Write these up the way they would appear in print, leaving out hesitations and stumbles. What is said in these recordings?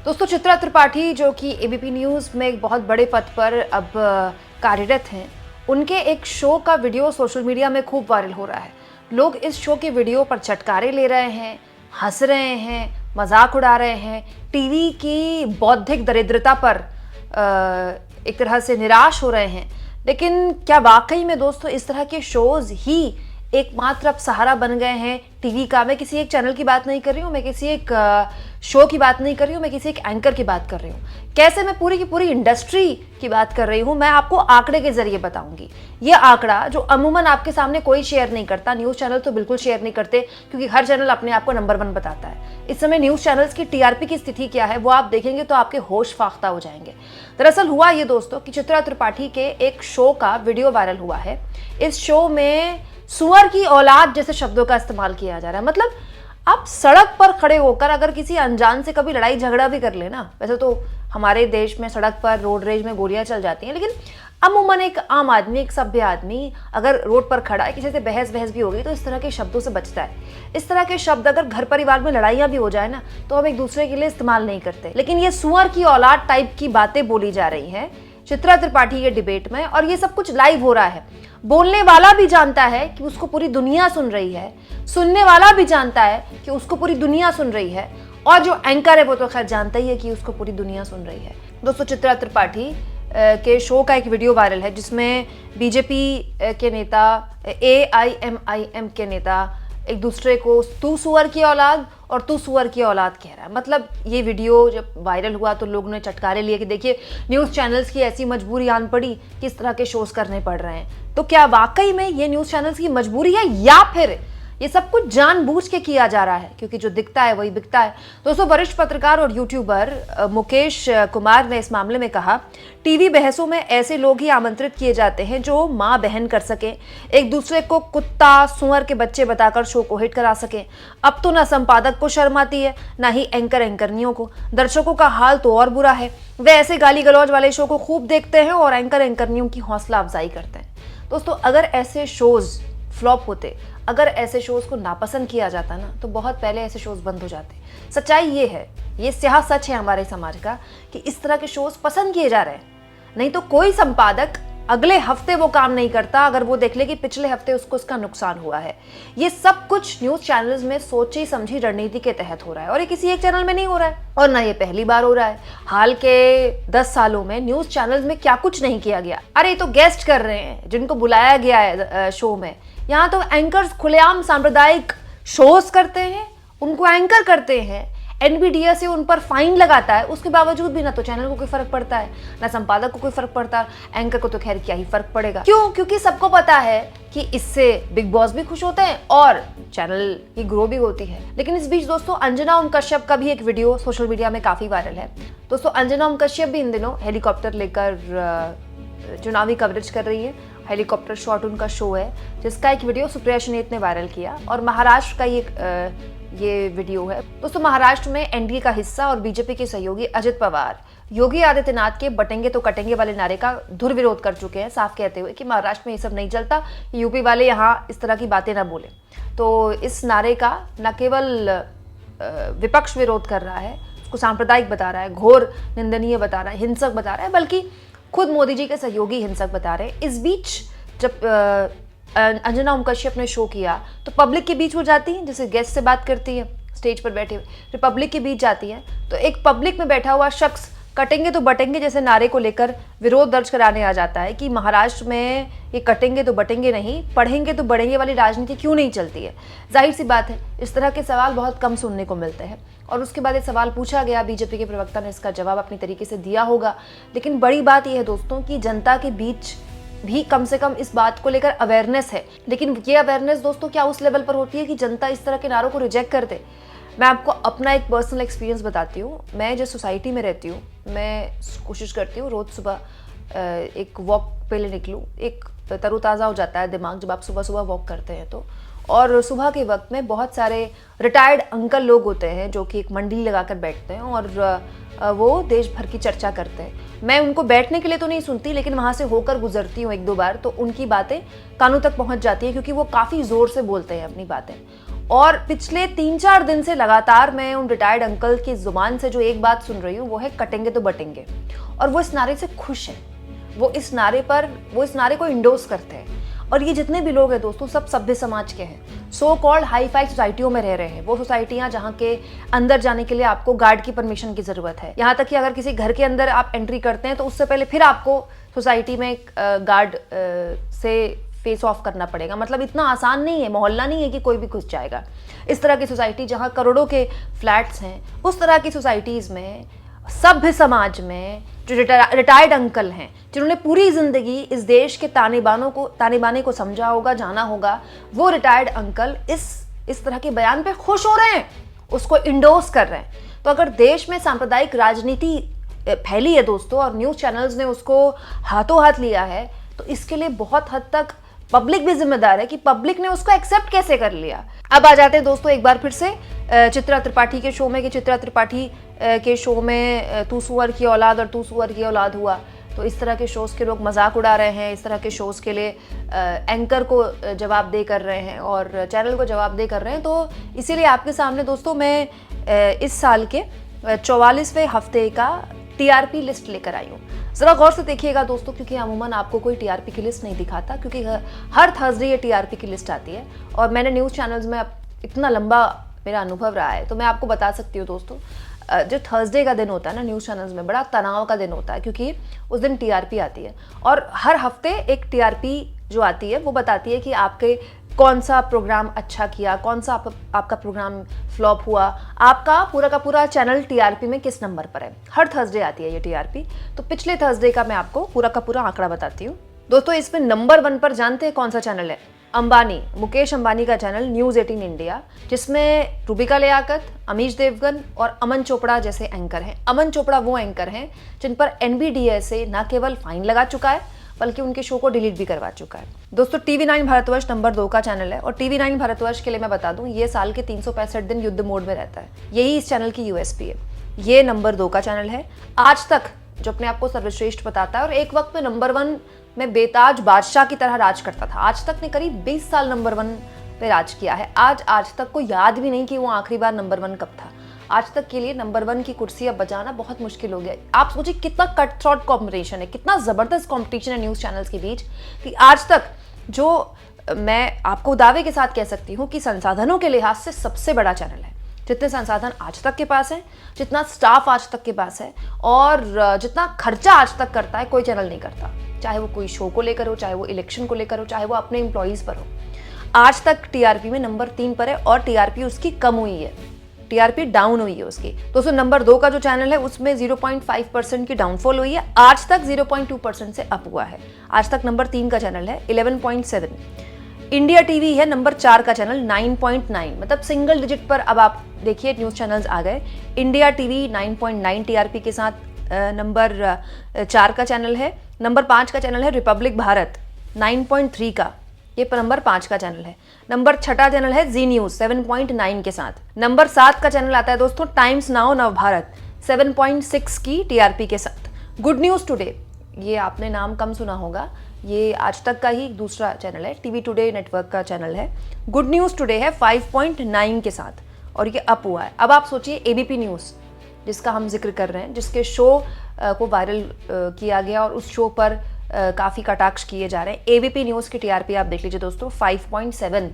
दोस्तों, चित्रा त्रिपाठी जो कि एबीपी न्यूज़ में एक बहुत बड़े पद पर अब कार्यरत हैं, उनके एक शो का वीडियो सोशल मीडिया में खूब वायरल हो रहा है। लोग इस शो के वीडियो पर चटकारे ले रहे हैं, हंस रहे हैं, मजाक उड़ा रहे हैं, टीवी की बौद्धिक दरिद्रता पर एक तरह से निराश हो रहे हैं। लेकिन क्या वाकई में दोस्तों इस तरह के शोज ही एकमात्र अब सहारा बन गए हैं टीवी का? मैं किसी एक चैनल की बात नहीं कर रही हूँ, मैं किसी एक शो की बात नहीं कर रही हूँ, मैं किसी एक एंकर की बात कर रही हूँ। कैसे मैं पूरी की पूरी इंडस्ट्री की बात कर रही हूँ। मैं आपको आंकड़े के जरिए बताऊंगी। ये आंकड़ा जो अमूमन आपके सामने कोई शेयर नहीं करता, न्यूज़ चैनल तो बिल्कुल शेयर नहीं करते क्योंकि हर चैनल अपने आप को नंबर 1 बताता है। इस समय न्यूज़ चैनल्स की टीआरपी की स्थिति क्या है वो आप देखेंगे तो आपके होश फाख्ता हो जाएंगे। दरअसल हुआ ये दोस्तों कि चित्रा त्रिपाठी के एक शो का वीडियो वायरल हुआ है। इस शो में सुअर की औलाद जैसे शब्दों का इस्तेमाल किया जा रहा है। मतलब आप सड़क पर खड़े होकर अगर किसी अनजान से कभी लड़ाई झगड़ा भी कर लेना, वैसे तो हमारे देश में सड़क पर रोड रेज में गोलियां चल जाती हैं, लेकिन अमूमन एक आम आदमी, एक सभ्य आदमी अगर रोड पर खड़ा है, किसी से बहस भी होगी तो इस तरह के शब्दों से बचता है। इस तरह के शब्द अगर घर परिवार में लड़ाइयाँ भी हो जाए ना तो हम एक दूसरे के लिए इस्तेमाल नहीं करते। लेकिन ये सुअर की औलाद टाइप की बातें बोली जा रही हैं चित्रा त्रिपाठी के डिबेट में, और ये सब कुछ लाइव हो रहा है। बोलने वाला भी जानता है कि उसको पूरी दुनिया सुन रही है, सुनने वाला भी जानता है कि उसको पूरी दुनिया सुन रही है, और जो एंकर है वो तो खैर जानता ही है कि उसको पूरी दुनिया सुन रही है। दोस्तों, चित्रा त्रिपाठी के शो का एक वीडियो वायरल है जिसमें बीजेपी के नेता, AIMIM के नेता एक दूसरे को तू सुअर की औलाद और तू सुअर की औलाद कह रहा है। मतलब ये वीडियो जब वायरल हुआ तो लोगों ने चटकारे लिए कि देखिए न्यूज़ चैनल्स की ऐसी मजबूरी आन पड़ी, किस तरह के शोज करने पड़ रहे हैं। तो क्या वाकई में ये न्यूज़ चैनल्स की मजबूरी है या फिर ये सब कुछ जानबूझ के किया जा रहा है क्योंकि जो दिखता है वही बिकता है? दोस्तों, वरिष्ठ पत्रकार और यूट्यूबर मुकेश कुमार ने इस मामले में कहा, टीवी बहसों में ऐसे लोग ही आमंत्रित किए जाते हैं जो माँ बहन कर सकें, एक दूसरे को कुत्ता सुअर के बच्चे बताकर शो को हिट करा सकें। अब तो ना संपादक को शर्म आती है, ना ही एंकरनियों को। दर्शकों का हाल तो और बुरा है, वे ऐसे गाली गलौज वाले शो को खूब देखते हैं और एंकरनियों की हौसला अफजाई करते हैं। दोस्तों, अगर ऐसे शोज फ्लॉप होते, अगर ऐसे शोज को नापसंद किया जाता ना तो बहुत पहले ऐसे शोज बंद हो जाते। सच्चाई ये है, ये स्याह सच है हमारे समाज का कि इस तरह के शोज पसंद किए जा रहे हैं। नहीं तो कोई संपादक अगले हफ्ते वो काम नहीं करता अगर वो देख ले कि पिछले हफ्ते उसको उसका नुकसान हुआ है। ये सब कुछ न्यूज चैनल्स में सोची समझी रणनीति के तहत हो रहा है और ये किसी एक चैनल में नहीं हो रहा है और ना ये पहली बार हो रहा है। हाल के 10 सालों में न्यूज चैनल्स में क्या कुछ नहीं किया गया। अरे तो गेस्ट कर रहे हैं जिनको बुलाया गया है शो में, यहाँ तो एंकर्स खुलेआम सांप्रदायिक शोज करते हैं, उनको एंकर करते हैं। NBDA से उन पर फाइन लगाता है, उसके बावजूद भी ना तो चैनल को कोई फर्क पड़ता है, ना संपादक को कोई फर्क पड़ता, एंकर को तो खैर क्या ही फर्क पड़ेगा। क्यों? क्योंकि सबको पता है कि इससे बिग बॉस भी खुश होते हैं और चैनल की ग्रो भी होती है। लेकिन इस बीच दोस्तों, अंजना ओम कश्यप का भी एक वीडियो सोशल मीडिया में काफी वायरल है। दोस्तों, अंजना ओम कश्यप भी इन दिनों हेलीकॉप्टर लेकर चुनावी कवरेज कर रही है। हेलीकॉप्टर शॉट उनका शो है जिसका एक वीडियो सुप्रिया शनेत ने वायरल किया और महाराष्ट्र का ये वीडियो है। दोस्तों, महाराष्ट्र में एनडीए का हिस्सा और बीजेपी के सहयोगी अजित पवार योगी आदित्यनाथ के बटेंगे तो कटेंगे वाले नारे का दुर्विरोध कर चुके हैं, साफ कहते हुए कि महाराष्ट्र में ये सब नहीं चलता, यूपी वाले यहाँ इस तरह की बातें ना बोले। तो इस नारे का न केवल विपक्ष विरोध कर रहा है, उसको सांप्रदायिक बता रहा है, घोर निंदनीय बता रहा है, हिंसक बता रहा है, बल्कि खुद मोदी जी के सहयोगी हिंसक बता रहे हैं। इस बीच जब अंजना ओम कश्यप ने शो किया तो पब्लिक के बीच वो जाती है, जैसे गेस्ट से बात करती है स्टेज पर बैठे हुए, फिर पब्लिक के बीच जाती है तो एक पब्लिक में बैठा हुआ शख्स कटेंगे तो बटेंगे जैसे नारे को लेकर विरोध दर्ज कराने आ जाता है कि महाराष्ट्र में ये कटेंगे तो बटेंगे नहीं, पढ़ेंगे तो बढ़ेंगे वाली राजनीति क्यों नहीं चलती है। जाहिर सी बात है, इस तरह के सवाल बहुत कम सुनने को मिलते हैं और उसके बाद एक सवाल पूछा गया, बीजेपी के प्रवक्ता ने इसका जवाब अपनी तरीके से दिया होगा। लेकिन बड़ी बात यह है दोस्तों कि जनता के बीच भी कम से कम इस बात को लेकर अवेयरनेस है। लेकिन ये अवेयरनेस दोस्तों क्या उस लेवल पर होती है कि जनता इस तरह के नारों को रिजेक्ट कर दे? मैं आपको अपना एक पर्सनल एक्सपीरियंस बताती हूँ। मैं जिस सोसाइटी में रहती हूँ, मैं कोशिश करती हूँ रोज़ सुबह एक वॉक पे ले निकलूँ। एक तरोताज़ा हो जाता है दिमाग जब आप सुबह सुबह वॉक करते हैं तो। और सुबह के वक्त में बहुत सारे रिटायर्ड अंकल लोग होते हैं जो कि एक मंडली लगाकर बैठते हैं और वो देश भर की चर्चा करते हैं। मैं उनको बैठने के लिए तो नहीं सुनती, लेकिन वहाँ से होकर गुजरती हूँ 1-2 बार तो उनकी बातें कानों तक पहुँच जाती हैं क्योंकि वो काफ़ी ज़ोर से बोलते हैं अपनी बातें। और पिछले 3-4 दिन से लगातार मैं उन रिटायर्ड अंकल की जुबान से जो एक बात सुन रही हूँ वो है कटेंगे तो बटेंगे, और वो इस नारे से खुश हैं, वो इस नारे को इंडोर्स करते हैं। और ये जितने भी लोग हैं दोस्तों, सब सभ्य समाज के हैं, सो कॉल्ड हाई फाई सोसाइटियों में रह रहे हैं। वो सोसाइटियां जहाँ के अंदर जाने के लिए आपको गार्ड की परमिशन की जरूरत है, यहाँ तक कि अगर किसी घर के अंदर आप एंट्री करते हैं तो उससे पहले फिर आपको सोसाइटी में गार्ड से फेस ऑफ करना पड़ेगा। मतलब इतना आसान नहीं है, मोहल्ला नहीं है कि कोई भी घुस जाएगा। इस तरह की सोसाइटी जहाँ करोड़ों के फ्लैट्स हैं, उस तरह की सोसाइटीज़ में सभ्य समाज में जो रिटायर्ड अंकल हैं, जिन्होंने पूरी जिंदगी इस देश के ताने बाने को समझा होगा, जाना होगा, वो रिटायर्ड अंकल इस तरह के बयान पे खुश हो रहे हैं, उसको इंडोर्स कर रहे हैं। तो अगर देश में सांप्रदायिक राजनीति फैली है दोस्तों और न्यूज़ चैनल्स ने उसको हाथों हाथ लिया है, तो इसके लिए बहुत हद तक पब्लिक भी जिम्मेदार है कि पब्लिक ने उसको एक्सेप्ट कैसे कर लिया। अब आ जाते हैं दोस्तों एक बार फिर से चित्रा त्रिपाठी के शो में, कि चित्रा त्रिपाठी के शो में तू सुअर की औलाद और तू सुअर की औलाद हुआ। तो इस तरह के शोज़ के लोग मजाक उड़ा रहे हैं, इस तरह के शोज़ के लिए एंकर को जवाबदेह कर रहे हैं और चैनल को जवाबदेह कर रहे हैं। तो इसीलिए आपके सामने दोस्तों मैं इस साल के 44वें हफ्ते का टीआरपी लिस्ट लेकर आई हूँ। ज़रा गौर से देखिएगा दोस्तों, क्योंकि अमूमन आपको कोई टीआरपी की लिस्ट नहीं दिखाता, क्योंकि हर थर्सडे ये टीआरपी की लिस्ट आती है। और मैंने न्यूज़ चैनल्स में इतना लंबा मेरा अनुभव रहा है, तो मैं आपको बता सकती हूँ दोस्तों, जो थर्सडे का दिन होता है ना न्यूज़ चैनल्स में, बड़ा तनाव का दिन होता है, क्योंकि उस दिन टीआरपी आती है। और हर हफ्ते एक टीआरपी जो आती है वो बताती है कि आपके कौन सा प्रोग्राम अच्छा किया, कौन सा आपका प्रोग्राम फ्लॉप हुआ, आपका पूरा का पूरा चैनल टीआरपी में किस नंबर पर है। हर थर्सडे आती है ये टीआरपी। तो पिछले थर्सडे का मैं आपको पूरा का पूरा आंकड़ा बताती हूँ दोस्तों। इसमें नंबर 1 पर जानते हैं कौन सा चैनल है? अंबानी, मुकेश अंबानी का चैनल न्यूज़ 18 इंडिया, जिसमें रूबिका लियाकत, अमीश देवगन और अमन चोपड़ा जैसे एंकर हैं। अमन चोपड़ा वो एंकर हैं जिन पर एनबीडीएस न केवल फाइन लगा चुका है बल्कि उनके शो को डिलीट भी करवा चुका है। दोस्तों TV9 भारतवर्ष नंबर 2 का चैनल है, और TV9 भारतवर्ष के लिए मैं बता दूं, ये साल के 365 दिन युद्ध मोड में रहता है। यही इस चैनल की यूएसपी है। ये नंबर 2 का चैनल है। आज तक जो अपने आप को सर्वश्रेष्ठ बताता है और एक वक्त में नंबर 1 में बेताज बादशाह की तरह राज करता था, आज तक ने करीब 20 साल नंबर 1 पे राज किया है। आज तक को याद भी नहीं कि वो आखिरी बार नंबर 1 कब था। आज तक के लिए नंबर 1 की कुर्सी अब बजाना बहुत मुश्किल हो गया। आप सोचिए कितना कट थ्रोट कॉम्पिटिशन है, कितना ज़बरदस्त कॉम्पिटिशन है न्यूज़ चैनल्स के बीच, कि आज तक जो मैं आपको दावे के साथ कह सकती हूँ कि संसाधनों के लिहाज से सबसे बड़ा चैनल है। जितने संसाधन आज तक के पास हैं, जितना स्टाफ आज तक के पास है और जितना खर्चा आज तक करता है, कोई चैनल नहीं करता। चाहे वो कोई शो को लेकर हो, चाहे वो इलेक्शन को लेकर हो, चाहे वो अपने एम्प्लॉयज़ पर हो। आज तक टीआरपी में नंबर 3 पर है और टीआरपी उसकी कम हुई है, टीआरपी डाउन हुई है उसकी। दोस्तों नंबर 2 का जो चैनल है उसमें 0.5% की डाउनफॉल हुई है, आज तक 0.2% से अप हुआ है। आज तक नंबर 3 का चैनल है 11.7। इंडिया टीवी है नंबर 4 का चैनल 9.9, मतलब सिंगल डिजिट पर अब आप देखिए न्यूज़ चैनल्स आ गए। इंडिया टीवी 9.9 टीआरपी के साथ नंबर 4 का चैनल है। नंबर 5 का चैनल है रिपब्लिक भारत 9.3 का, ये नंबर 5 का चैनल है। नंबर 6 चैनल है जी न्यूज़ 7.9 के साथ। नंबर 7 का चैनल आता है दोस्तों टाइम्स नाउ नव भारत 7.6 की टीआरपी के साथ। गुड न्यूज़ टुडे, ये आपने नाम कम सुना होगा, ये आज तक का ही दूसरा चैनल है, टीवी टुडे नेटवर्क का चैनल है। गुड न्यूज़ टुडे है 5.9 के साथ और ये अप हुआ है। अब आप सोचिए एबीपी न्यूज़ जिसका हम जिक्र कर रहे हैं, जिसके शो को वायरल किया गया और उस शो पर काफ़ी कटाक्ष किए जा रहे हैं। एबीपी न्यूज़ की टीआरपी आप देख लीजिए दोस्तों 5.7,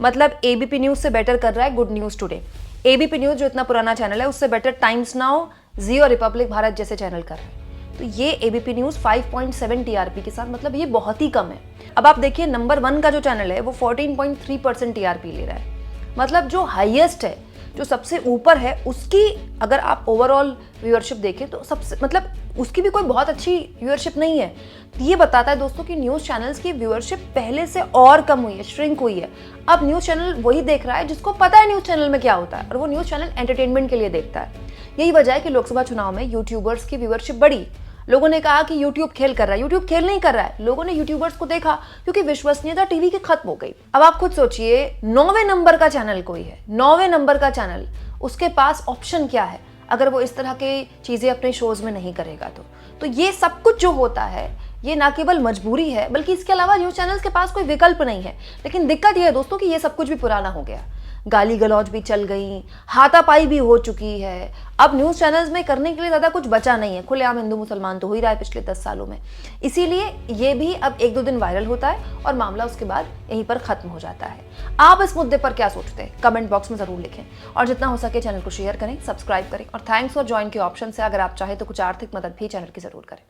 मतलब एबीपी न्यूज़ से बेटर कर रहा है good news today. ABP news जो इतना पुराना चैनल है उससे बेटर टाइम्स नाउ, जी और रिपब्लिक भारत जैसे चैनल कर रहे हैं। तो ये एबीपी न्यूज़ 5.7 टीआरपी के साथ, मतलब ये बहुत ही कम है। अब आप देखिए नंबर 1 का जो चैनल है वो 14.3% टीआरपी ले रहा है, मतलब जो हाईएस्ट है, जो सबसे ऊपर है, उसकी अगर आप ओवरऑल व्यूअरशिप देखें तो सबसे, मतलब उसकी भी कोई बहुत अच्छी व्यूअरशिप नहीं है। तो ये बताता है दोस्तों कि न्यूज़ चैनल्स की व्यूअरशिप पहले से और कम हुई है, श्रिंक हुई है। अब न्यूज़ चैनल वही देख रहा है जिसको पता है न्यूज़ चैनल में क्या होता है, और वो न्यूज़ चैनल एंटरटेनमेंट के लिए देखता है। यही वजह है कि लोकसभा चुनाव में यूट्यूबर्स की व्यूअरशिप बढ़ी। लोगों ने कहा कि यूट्यूब खेल कर रहा है, यूट्यूब खेल नहीं कर रहा है। लोगों ने यूट्यूबर्स को देखा क्योंकि विश्वसनीयता टीवी की खत्म हो गई। अब आप खुद सोचिए 9वें नंबर का चैनल कोई है, 9वें नंबर का चैनल, उसके पास ऑप्शन क्या है अगर वो इस तरह की चीजें अपने शोज में नहीं करेगा तो ये सब कुछ जो होता है ये ना केवल मजबूरी है बल्कि इसके अलावा न्यूज़ चैनल्स के पास कोई विकल्प नहीं है। लेकिन दिक्कत ये है दोस्तों कि ये सब कुछ भी पुराना हो गया। गाली गलौज भी चल गई, हाथापाई भी हो चुकी है। अब न्यूज़ चैनल्स में करने के लिए ज़्यादा कुछ बचा नहीं है, खुलेआम हिंदू मुसलमान तो हो ही रहा है पिछले 10 सालों में। इसीलिए ये भी अब 1-2 दिन वायरल होता है और मामला उसके बाद यहीं पर खत्म हो जाता है। आप इस मुद्दे पर क्या सोचते हैं? कमेंट बॉक्स में ज़रूर लिखें और जितना हो सके चैनल को शेयर करें, सब्सक्राइब करें और थैंक्स फॉर ज्वाइन के ऑप्शन से अगर आप चाहें तो कुछ आर्थिक मदद भी चैनल की ज़रूर करें।